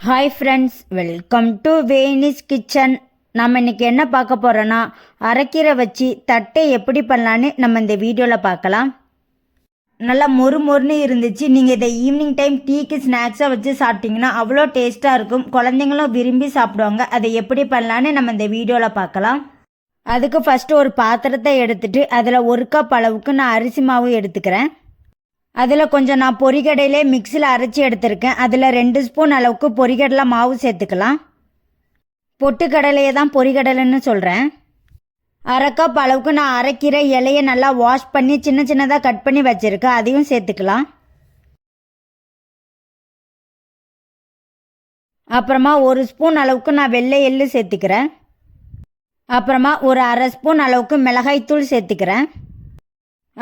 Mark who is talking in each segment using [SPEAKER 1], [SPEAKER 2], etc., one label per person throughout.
[SPEAKER 1] Hi friends, welcome to Veni's kitchen. நம்ம இன்றைக்கி என்ன பார்க்க போகிறோன்னா, அரைக்கீரை வச்சு தட்டை எப்படி பண்ணலான்னு நம்ம இந்த வீடியோவில் பார்க்கலாம். நல்லா மொறுன்னு இருந்துச்சு. நீங்கள் இதை ஈவினிங் டைம் டீக்கு ஸ்நாக்ஸாக வச்சு சாப்பிட்டிங்கன்னா அவ்வளோ டேஸ்ட்டாக இருக்கும். குழந்தைங்களும் விரும்பி சாப்பிடுவாங்க. அதை எப்படி பண்ணலான்னு நம்ம இந்த வீடியோவில் பார்க்கலாம். அதுக்கு ஃபஸ்ட்டு ஒரு பாத்திரத்தை எடுத்துகிட்டு அதில் 1 கப் அளவுக்கு நான் அரிசி மாவு எடுத்துக்கிறேன். அதில் கொஞ்சம் நான் பொரிகடலையே மிக்சியில் அரைச்சி எடுத்திருக்கேன். அதில் 2 ஸ்பூன் அளவுக்கு பொரிகடலை மாவு சேர்த்துக்கலாம். பொட்டுக்கடலையை தான் பொரிகடலைன்னு சொல்கிறேன். 1/2 கப் அளவுக்கு நான் அரைக்கீரை இலையை நல்லா வாஷ் பண்ணி சின்ன சின்னதாக கட் பண்ணி வச்சுருக்கேன். அதையும் சேர்த்துக்கலாம். அப்புறமா 1 ஸ்பூன் அளவுக்கு நான் வெள்ளை எள்ளு சேர்த்துக்கிறேன். அப்புறமா ஒரு 1/2 ஸ்பூன் அளவுக்கு மிளகாய்த்தூள் சேர்த்துக்கிறேன்.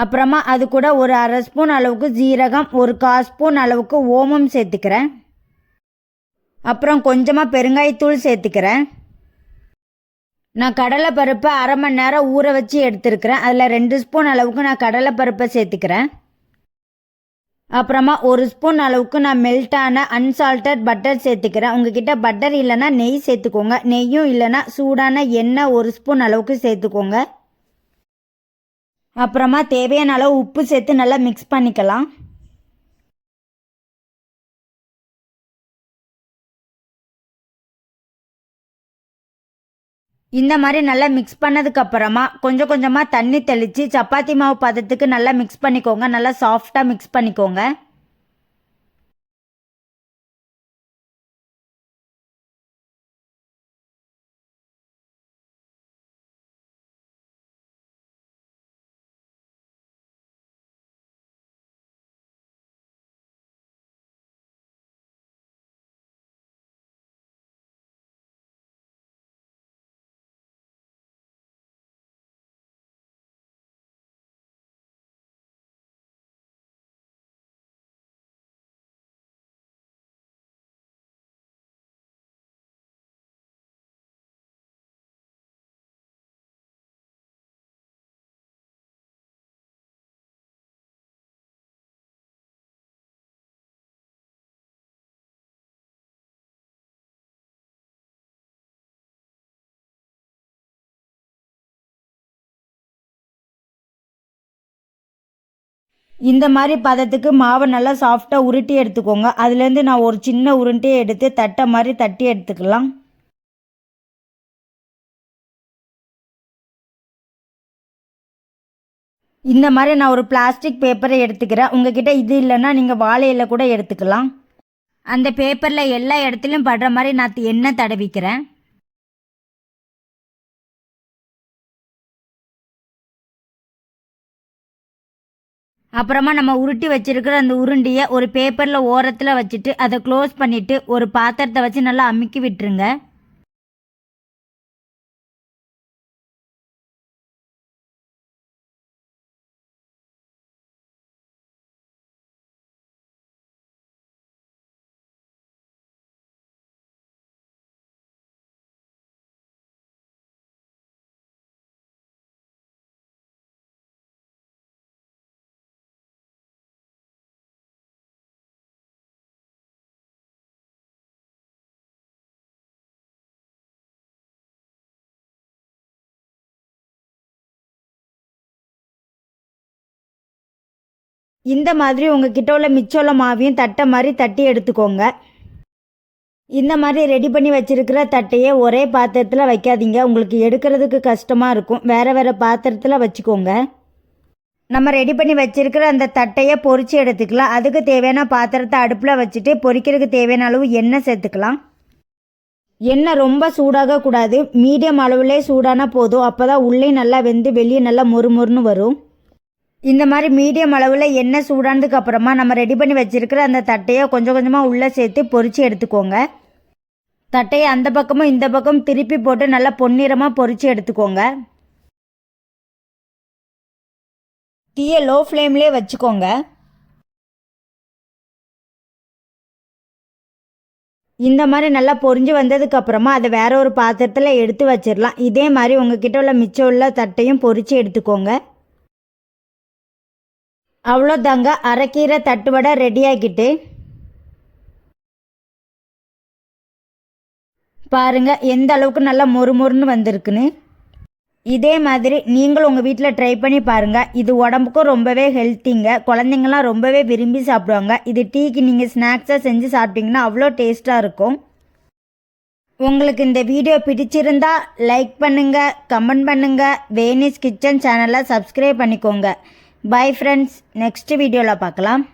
[SPEAKER 1] அப்புறமா அது கூட ஒரு 1/2 ஸ்பூன் அளவுக்கு ஜீரகம், ஒரு 1/4 ஸ்பூன் அளவுக்கு ஓமம் சேர்த்துக்கிறேன். அப்புறம் கொஞ்சமாக பெருங்காயத்தூள் சேர்த்துக்கிறேன். நான் கடலைப்பருப்பை 1/2 மணி நேரம் ஊற வச்சு எடுத்துருக்கிறேன். அதில் 2 ஸ்பூன் அளவுக்கு நான் கடலைப்பருப்பை சேர்த்துக்கிறேன். அப்புறமா 1 ஸ்பூன் அளவுக்கு நான் மெல்ட்டான அன்சால்டட் பட்டர் சேர்த்துக்கிறேன். உங்ககிட்ட பட்டர் இல்லைன்னா நெய் சேர்த்துக்கோங்க. நெய்யும் இல்லைன்னா சூடான எண்ணெய் 1 ஸ்பூன் அளவுக்கு சேர்த்துக்கோங்க. அப்புறமா தேவையான அளவு உப்பு சேர்த்து நல்லா மிக்ஸ் பண்ணிக்கலாம். இந்த மாதிரி நல்லா மிக்ஸ் பண்ணதுக்கப்புறமா கொஞ்சம் கொஞ்சமாக தண்ணி தெளித்து சப்பாத்தி மாவு பதத்துக்கு நல்லா மிக்ஸ் பண்ணிக்கோங்க. நல்லா சாஃப்டாக மிக்ஸ் பண்ணிக்கோங்க. இந்த மாதிரி பதத்துக்கு மாவை நல்லா சாஃப்டாக உருட்டி எடுத்துக்கோங்க. அதுலேருந்து நான் ஒரு சின்ன உருண்டையை எடுத்து தட்டை மாதிரி தட்டி எடுத்துக்கலாம். இந்த மாதிரி நான் ஒரு பிளாஸ்டிக் பேப்பரை எடுத்துக்கிறேன். உங்ககிட்ட இது இல்லைன்னா நீங்கள் வாழை இலை கூட எடுத்துக்கலாம். அந்த பேப்பரில் எல்லா இடத்துலையும் படுற மாதிரி நான் எண்ணெய் தடவிக்கிறேன். அப்புறமா நம்ம உருட்டி வச்சிருக்கிற அந்த உருண்டியை ஒரு பேப்பரில் ஓரத்தில் வச்சுட்டு அதை க்ளோஸ் பண்ணிவிட்டு ஒரு பாத்திரத்தை வச்சு நல்லா அமுக்கி விட்டுருங்க. இந்த மாதிரி உங்ககிட்ட உள்ள மிச்சோல மாவையும் தட்டை மாதிரி தட்டி எடுத்துக்கோங்க. இந்த மாதிரி ரெடி பண்ணி வச்சிருக்கிற தட்டையே ஒரே பாத்திரத்தில் வைக்காதீங்க. உங்களுக்கு எடுக்கிறதுக்கு கஷ்டமாக இருக்கும். வேறு வேறு பாத்திரத்தில் வச்சுக்கோங்க. நம்ம ரெடி பண்ணி வச்சிருக்கிற அந்த தட்டையை பொரித்து எடுத்துக்கலாம். அதுக்கு தேவையான பாத்திரத்தை அடுப்பில் வச்சுட்டு பொரிக்கிறதுக்கு தேவையான அளவு எண்ணெய் சேர்த்துக்கலாம். எண்ணெய் ரொம்ப சூடாக கூடாது, மீடியம் அளவுலே சூடானா போதும். அப்போ தான் உள்ளே நல்லா வெந்து வெளியே நல்லா மொறுன்னு வரும். இந்த மாதிரி மீடியம் அளவில் எண்ணெய் சூடானதுக்கு அப்புறமா நம்ம ரெடி பண்ணி வச்சுருக்கிற அந்த தட்டையை கொஞ்சம் கொஞ்சமாக உள்ளே சேர்த்து பொரித்து எடுத்துக்கோங்க. தட்டையை அந்த பக்கமும் இந்த பக்கம் திருப்பி போட்டு நல்லா பொன்னிறமாக பொரித்து எடுத்துக்கோங்க. தீயை லோ ஃப்ளேம்லேயே வச்சுக்கோங்க. இந்த மாதிரி நல்லா பொரிஞ்சு வந்ததுக்கப்புறமா அதை வேற ஒரு பாத்திரத்தில் எடுத்து வச்சிடலாம். இதே மாதிரி உங்ககிட்ட உள்ள மிச்சம் உள்ள தட்டையும் பொரித்து எடுத்துக்கோங்க. அவ்வளோதாங்க, அரைக்கீரை தட்டுவடை ரெடி ஆக்கிட்டு பாருங்கள் எந்த அளவுக்கு நல்லா மொறுமொறுன்னு வந்திருக்குன்னு. இதே மாதிரி நீங்களும் உங்கள் வீட்டில் ட்ரை பண்ணி பாருங்கள். இது உடம்புக்கும் ரொம்பவே ஹெல்த்திங்க. குழந்தைங்களாம் ரொம்பவே விரும்பி சாப்பிடுவாங்க. இது டீக்கு நீங்கள் ஸ்நாக்ஸாக செஞ்சு சாப்பிட்டிங்கன்னா அவ்வளோ டேஸ்ட்டாக இருக்கும். உங்களுக்கு இந்த வீடியோ பிடிச்சிருந்தா லைக் பண்ணுங்கள், கமெண்ட் பண்ணுங்கள், வேனிஸ் கிச்சன் சேனலை சப்ஸ்கிரைப் பண்ணிக்கோங்க. பை ஃப்ரெண்ட்ஸ், நெக்ஸ்ட் வீடியோவில் பார்க்கலாம்.